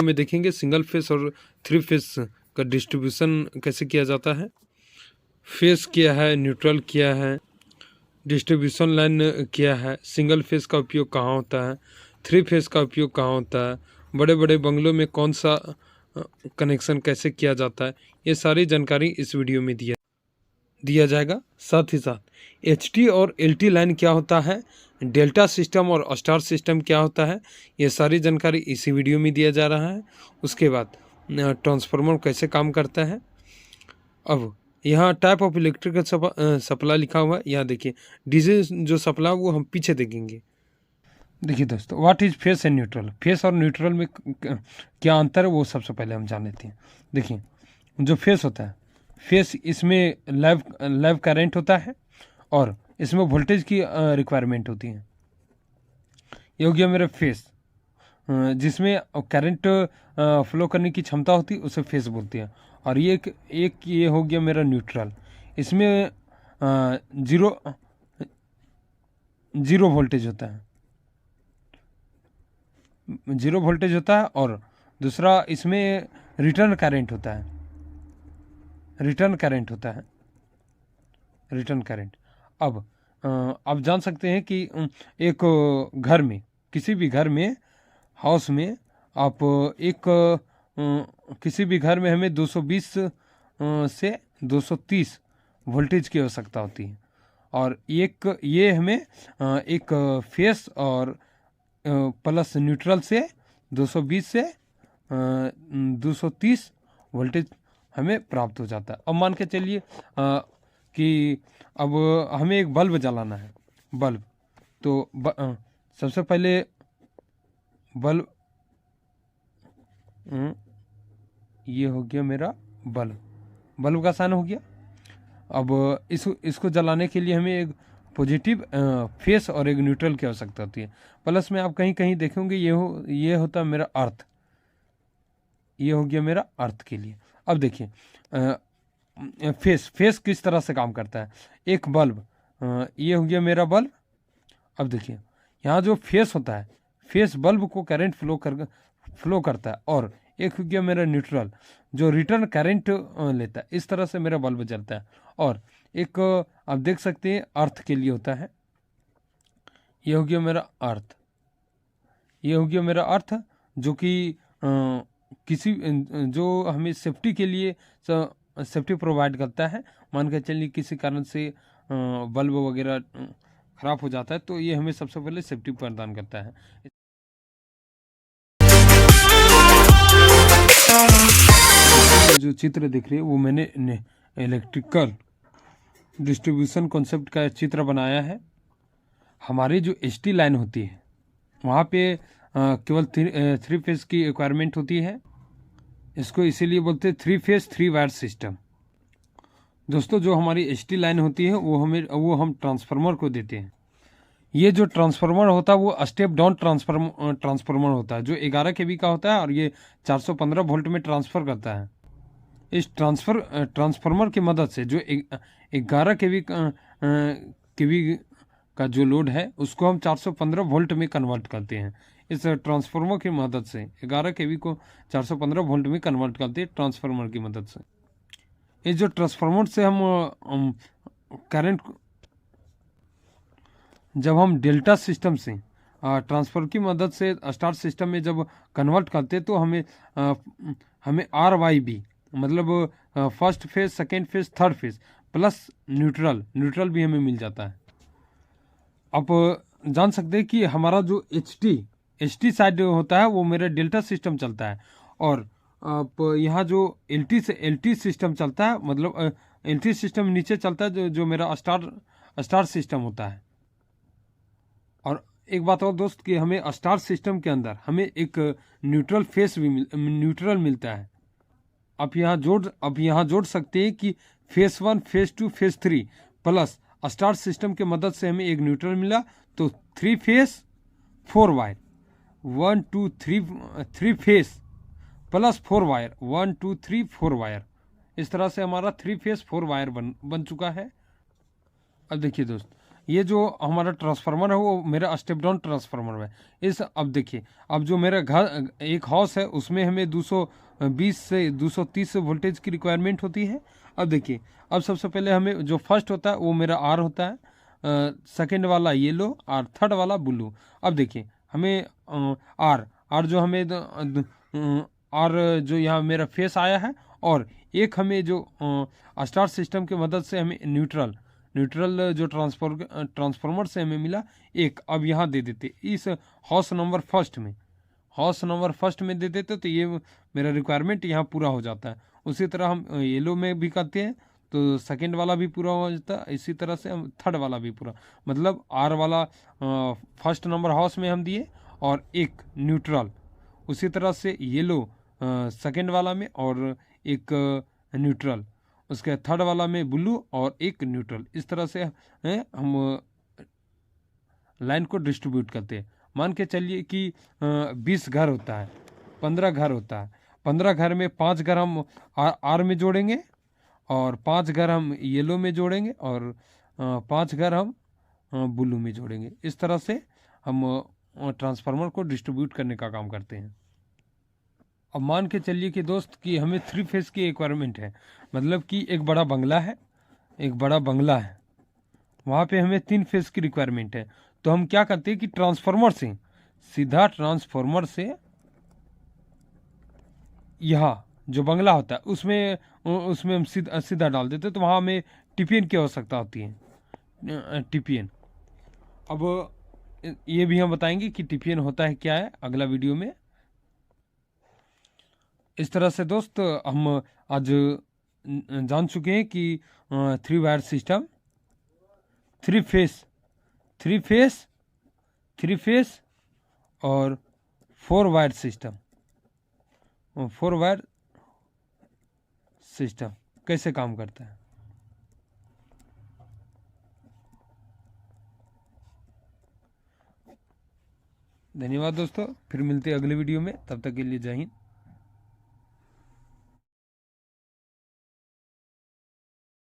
में देखेंगे single phase और थ्री फेस का डिस्ट्रीब्यूशन कैसे किया जाता है। फेस क्या है, न्यूट्रल क्या है, डिस्ट्रीब्यूशन लाइन क्या है, सिंगल फेस का उपयोग कहाँ होता है, थ्री फेस का उपयोग कहाँ होता है, बड़े बड़े बंगलों में कौन सा कनेक्शन कैसे किया जाता है, ये सारी जानकारी इस वीडियो में दिया जाएगा। साथ ही साथ एचटी और एलटी लाइन क्या होता है, डेल्टा सिस्टम और स्टार सिस्टम क्या होता है, ये सारी जानकारी इसी वीडियो में दिया जा रहा है। उसके बाद ट्रांसफार्मर कैसे काम करता है। अब यहाँ टाइप ऑफ इलेक्ट्रिकल सप्लाई लिखा हुआ है, यहाँ देखिए डीसी जो सप्लाई वो हम पीछे देखेंगे। देखिए दोस्तों, what is face and neutral, face और न्यूट्रल में क्या अंतर है वो सबसे पहले हम जान लेते हैं। देखिए जो फेस होता है, फेस इसमें लाइव करंट होता है और इसमें वोल्टेज की रिक्वायरमेंट होती है। ये हो गया मेरा फेस, जिसमें करंट फ्लो करने की क्षमता होती है, उसे फेस बोलते हैं। और ये एक ये हो गया मेरा न्यूट्रल, इसमें जीरो वोल्टेज होता है, जीरो वोल्टेज होता है। और दूसरा इसमें रिटर्न करंट होता है, रिटर्न करंट। अब जान सकते हैं कि एक घर में, किसी भी घर में, हाउस में, आप किसी भी घर में हमें 220 से 230 वोल्टेज की आवश्यकता होती है। और ये हमें एक फेस और प्लस न्यूट्रल से 220 से 230 वोल्टेज हमें प्राप्त हो जाता है। अब मान के चलिए कि अब हमें एक बल्ब जलाना है, बल्ब तो सबसे पहले बल्ब, ये हो गया मेरा बल्ब का साइन हो गया। अब इसको जलाने के लिए हमें एक पॉजिटिव फेस और एक न्यूट्रल की आवश्यकता होती है। प्लस में आप कहीं कहीं देखेंगे ये होता है मेरा अर्थ, ये हो गया मेरा अर्थ के लिए। अब देखिए फेस किस तरह से काम करता है। एक बल्ब, ये हो गया मेरा बल्ब। अब देखिए यहाँ जो फेस होता है, फेस बल्ब को करंट फ्लो करता है। और एक हो गया मेरा न्यूट्रल, जो रिटर्न करंट लेता है। इस तरह से मेरा बल्ब जलता है। और एक आप देख सकते हैं अर्थ के लिए होता है, ये हो गया मेरा अर्थ, ये हो गया मेरा अर्थ, जो कि जो हमें सेफ्टी के लिए सेफ्टी प्रोवाइड करता है। मान के चलिए किसी कारण से बल्ब वगैरह खराब हो जाता है तो ये हमें सबसे पहले सेफ्टी प्रदान करता है। जो चित्र दिख रही है वो मैंने इलेक्ट्रिकल डिस्ट्रीब्यूशन कॉन्सेप्ट का चित्र बनाया है। हमारी जो एचटी लाइन होती है वहाँ पे केवल थ्री फेस की रिक्वायरमेंट होती है। इसको इसीलिए बोलते हैं three phase three wire system. दोस्तों जो हमारी एचटी लाइन होती है वो हम ट्रांसफार्मर को देते हैं। ये जो ट्रांसफार्मर होता है वो स्टेप डाउन ट्रांसफार्मर होता है, जो 11 केवी का होता है और ये 415 वोल्ट में ट्रांसफ़र करता है। इस ट्रांसफार्मर की मदद से जो 11 केवी का जो लोड है उसको हम 415 वोल्ट में कन्वर्ट करते हैं। इस ट्रांसफार्मर की मदद से 11 केवी को 415 वोल्ट में कन्वर्ट करते हैं ट्रांसफार्मर की मदद से। इस जो ट्रांसफार्मर से हम करंट, जब हम डेल्टा सिस्टम से ट्रांसफर की मदद से स्टार सिस्टम में जब कन्वर्ट करते तो हमें RYB मतलब first phase, second phase, third phase plus neutral भी हमें मिल जाता है। आप जान सकते हैं कि हमारा जो एचटी साइड होता है वो मेरा डेल्टा सिस्टम चलता है। और आप यहाँ जो एलटी सिस्टम चलता है, मतलब एलटी सिस्टम नीचे चलता है जो मेरा स्टार सिस्टम होता है। और एक बात और दोस्त कि हमें स्टार सिस्टम के अंदर हमें एक न्यूट्रल फेस भी न्यूट्रल मिलता है। आप यहाँ जोड़ सकते हैं कि face 1, face 2, face 3 plus star system के मदद से हमें एक न्यूट्रल मिला तो 3 face 4 wire, 1 2 3 face plus 4 wire, 1 2 3 4 wire. इस तरह से हमारा 3 फेस 4 वायर बन चुका है। अब देखिए दोस्त, ये जो हमारा ट्रांसफार्मर है वो मेरा स्टेप डाउन ट्रांसफार्मर है। इस अब देखिए, अब जो मेरा घर एक हाउस है उसमें हमें 220 से 230 वोल्टेज की रिक्वायरमेंट होती है। अब देखिए, अब सबसे पहले हमें जो फर्स्ट होता है वो मेरा आर होता है, सेकेंड वाला येलो और थर्ड वाला ब्लू। अब देखिए हमें आर आर जो हमें आर जो यहाँ मेरा फेस आया है, और एक हमें जो स्टार सिस्टम की मदद से हमें न्यूट्रल जो ट्रांसफार्मर से हमें मिला एक, अब यहाँ दे देते इस हाउस नंबर फर्स्ट में दे देते, तो ये मेरा रिक्वायरमेंट यहाँ पूरा हो जाता है। उसी तरह हम येलो में भी करते हैं तो सेकेंड वाला भी पूरा हो जाता है, इसी तरह से हम थर्ड वाला भी पूरा, मतलब आर वाला फर्स्ट नंबर हाउस में हम दिए और एक न्यूट्रल, उसी तरह से येलो सेकेंड वाला में और एक न्यूट्रल, उसके थर्ड वाला में ब्लू और एक न्यूट्रल। इस तरह से हम लाइन को डिस्ट्रीब्यूट करते हैं। मान के चलिए कि 20 घर होता है, 15 घर होता है, 15 घर में 5 घर हम आर में जोड़ेंगे और 5 घर हम येलो में जोड़ेंगे और 5 घर हम ब्लू में जोड़ेंगे। इस तरह से हम ट्रांसफार्मर को डिस्ट्रीब्यूट करने का काम करते हैं। अब मान के चलिए कि दोस्त कि हमें 3 फेज की रिक्वायरमेंट है, मतलब कि एक बड़ा बंगला है, वहाँ पे हमें 3 फेज की रिक्वायरमेंट है। तो हम क्या करते हैं कि सीधा ट्रांसफार्मर से यहाँ जो बंगला होता है उसमें हम सीधा डाल देते, तो वहाँ हमें टीपीएन की आवश्यकता होती है, टीपीएन। अब ये भी हम बताएंगे कि टीपीएन होता है क्या है अगला वीडियो में। इस तरह से दोस्त हम आज जान चुके हैं कि 3 वायर सिस्टम, 3 फेस और 4 वायर सिस्टम कैसे काम करता है। धन्यवाद दोस्तों, फिर मिलते हैं अगले वीडियो में, तब तक के लिए जय हिंद।